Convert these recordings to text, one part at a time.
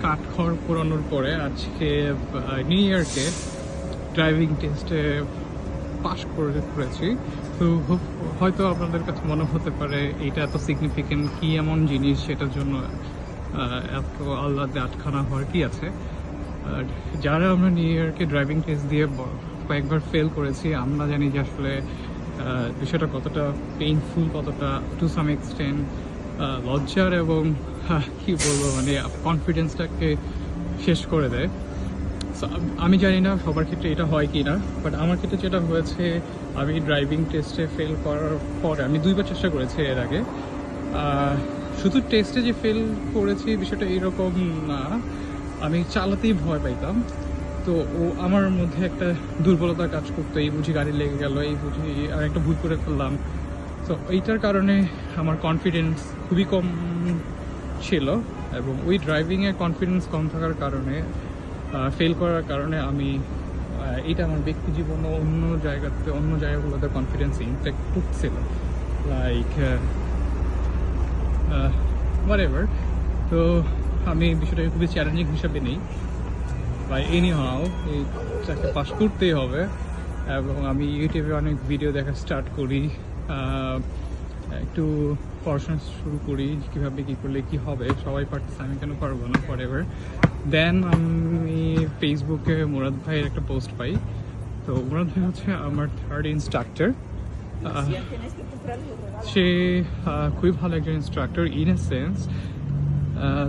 কাঠখড় পোড়ানোর পরে আজকে নিউ ইয়ারকে ড্রাইভিং টেস্টে পাশ করেছি। তো হয়তো আপনাদের কাছে মনে হতে পারে এটা এত সিগনিফিকেন্ট কি এমন জিনিস সেটার জন্য এত আল্লাহতে আটখানা হওয়ার কি আছে। আর যারা আমরা নিউ ইয়ারকে ড্রাইভিং টেস্ট দিয়ে কয়েকবার ফেল করেছি আমরা জানি যে আসলে বিষয়টা কতটা পেইনফুল, কতটা টু সাম এক্সটেন্ট লজ্জার এবং কি বলবো মানে কনফিডেন্সটাকে শেষ করে দেয়। আমি জানি না সবার ক্ষেত্রে এটা হয় কি না, বাট আমার ক্ষেত্রে যেটা হয়েছে আমি ড্রাইভিং টেস্টে ফেল করার পরে আমি 2বার চেষ্টা করেছি এর আগে। শুধু টেস্টে যে ফেল করেছি বিষয়টা এরকম না, আমি চালাতেই ভয় পাইতাম। তো আমার মধ্যে একটা দুর্বলতা কাজ করতো, এই বুঝি গাড়ি লেগে গেল, এই বুঝি আর একটা ভুল করে ফেললাম। তো এইটার কারণে আমার কনফিডেন্স খুবই কম ছিল এবং ওই ড্রাইভিংয়ে কনফিডেন্স কম থাকার কারণে ফেল করার কারণে আমি এটা আমার ব্যক্তি জীবনে অন্য জায়গাগুলোতে কনফিডেন্স ইম্প্যাক্ট করছিল, লাইক হোয়াটএভার। তো আমি বিষয়টাকে খুবই চ্যালেঞ্জিং হিসাবে নিই বা এনি হাও এইটাকে পাস করতেই হবে। এবং আমি ইউটিউবে অনেক ভিডিও দেখা স্টার্ট করি, একটু পড়াশোনা শুরু করি কীভাবে কী করলে কি হবে, সবাই পারতেছে আমি কেন পারবো না, হোয়াটএভার। দেন আমি ফেসবুকে মুরাদ ভাইয়ের একটা পোস্ট পাই। তো মুরাদ ভাই হচ্ছে আমার 3rd ইনস্ট্রাক্টর। সে খুবই ভালো একজন instructor in a sense,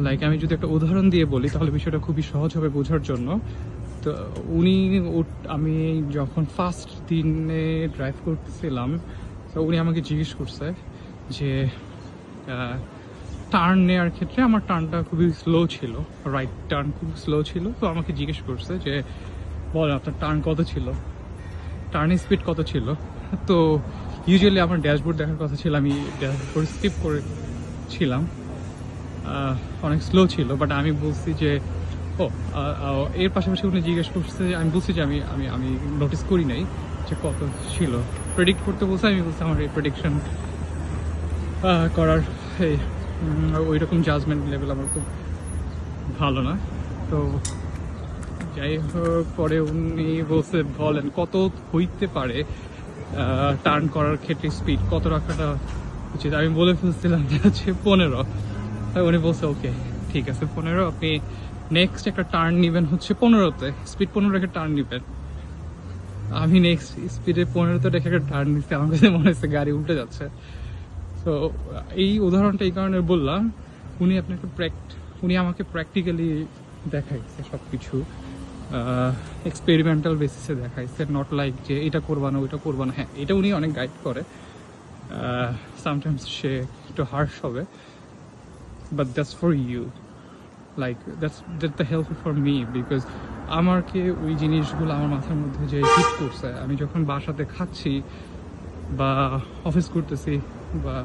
like আমি যদি একটা উদাহরণ দিয়ে বলি তাহলে বিষয়টা খুবই সহজ হবে বোঝার জন্য। তো আমি যখন ফার্স্ট দিনে ড্রাইভ করতেছিলাম তো উনি আমাকে জিজ্ঞেস করছে যে টার্ন নেওয়ার ক্ষেত্রে আমার টার্নটা খুবই স্লো ছিল, রাইট টার্ন খুব স্লো ছিল। তো আমাকে জিজ্ঞেস করছে যে বল আপনার টার্ন কত ছিল, টার্নের স্পিড কত ছিল। তো ইউজুয়ালি আমার ড্যাশবোর্ড দেখার কথা ছিল, আমি ড্যাশবোর্ড স্কিপ করেছিলাম, অনেক স্লো ছিল। বাট আমি বলছি যে এর পাশাপাশি উনি জিজ্ঞেস করছে, আমি বলছি যে আমি আমি আমি নোটিস করি নাই যে কত ছিল, প্রেডিক্ট করতে বলছে। আমি বলছি আমার এই প্রেডিকশন করার ওই রকম জাজমেন্ট লেভেল আমার খুব ভালো না। তো যাই হোক পরে উনি বলছে বলেন কত হইতে পারে টার্ন করার ক্ষেত্রে স্পিড কত রাখাটা উচিত। আমি বলে ফেলছিলাম যে হচ্ছে 15। উনি বলছে ওকে ঠিক আছে 15, আপনি নেক্সট একটা টার্ন নেবেন হচ্ছে 15-তে, স্পিড 15 রেখে টার্ন নেবেন। আমি নেক্সট স্পিডে 15-তে রেখে একটা টার্ন নিচ্ছি, আমার কাছে মনে হচ্ছে গাড়ি উল্টে যাচ্ছে। তো এই উদাহরণটা এই কারণে বললাম, উনি আমাকে প্র্যাকটিক্যালি দেখাইছে সব কিছু, এক্সপেরিমেন্টাল বেসিসে দেখাইছে, নট লাইক যে এটা করবা না ওইটা করবা না। হ্যাঁ এটা উনি অনেক গাইড করে, সামটাইমস সে একটু হার্শ হবে, but that's for you, like that's the helpful for me because আমাকে ওই জিনিসগুলো আমার মাথার মধ্যে যে হিট করছে, আমি যখন বাসাতে খাচ্ছি বা অফিস করতেছি বা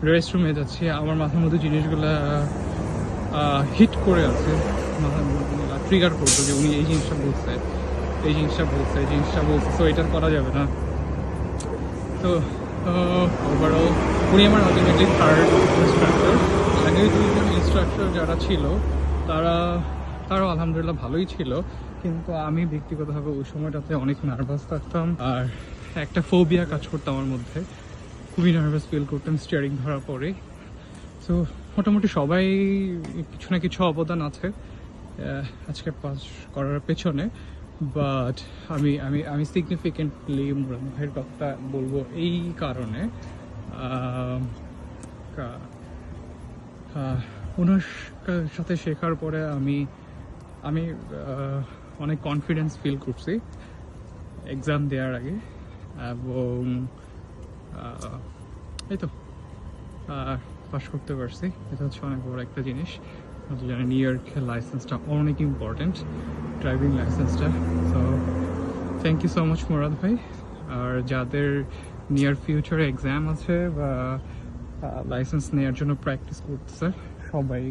রেস্টরুমে যাচ্ছি আমার মাথার মধ্যে জিনিসগুলো হিট করে আছে, মাথার মধ্যে ট্রিগার করতো যে উনি এই জিনিসটা বলছে, এই জিনিসটা বলছে, এই জিনিসটা বলছে, সো এটা করা যাবে না। তো ওভারঅল উনি আমার আলটিমেটলি 3rd ইনস্ট্রাক্টর। আগের 2জন ইনস্ট্রাক্টর যারা ছিল তারাও আলহামদুলিল্লাহ ভালোই ছিল, কিন্তু আমি ব্যক্তিগতভাবে ওই সময়টাতে অনেক নার্ভাস থাকতাম আর একটা ফোবিয়া কাজ করতাম আমার মধ্যে, খুবই নার্ভাস ফিল করতাম স্টিয়ারিং ধরার পরে। সো মোটামুটি সবাই কিছু না কিছু অবদান আছে আজকে পাস করার পেছনে, বাট আমি আমি আমি সিগনিফিকেন্টলি মুরাদ ভাইয়ের কথা বলবো এই কারণে ওনার সাথে শেখার পরে আমি অনেক কনফিডেন্স ফিল করছি এক্সাম দেওয়ার আগে, এবং এই তো পাস করতে পারছি। এটা হচ্ছে অনেক বড় একটা জিনিস। জানি নিউ ইয়র্কের লাইসেন্সটা অনেক ইম্পর্টেন্ট, ড্রাইভিং লাইসেন্সটা। So thank you so much Murad ভাই। আর যাদের নিয়ার ফিউচারে এক্সাম আছে বা লাইসেন্স নেওয়ার জন্য প্র্যাকটিস করতেছে সবাই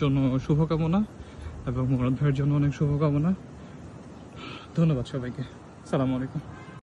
জন্য শুভকামনা, এবং মুরাদ ভাইয়ের জন্য অনেক শুভকামনা। ধন্যবাদ সবাইকে, আসসালামু আলাইকুম।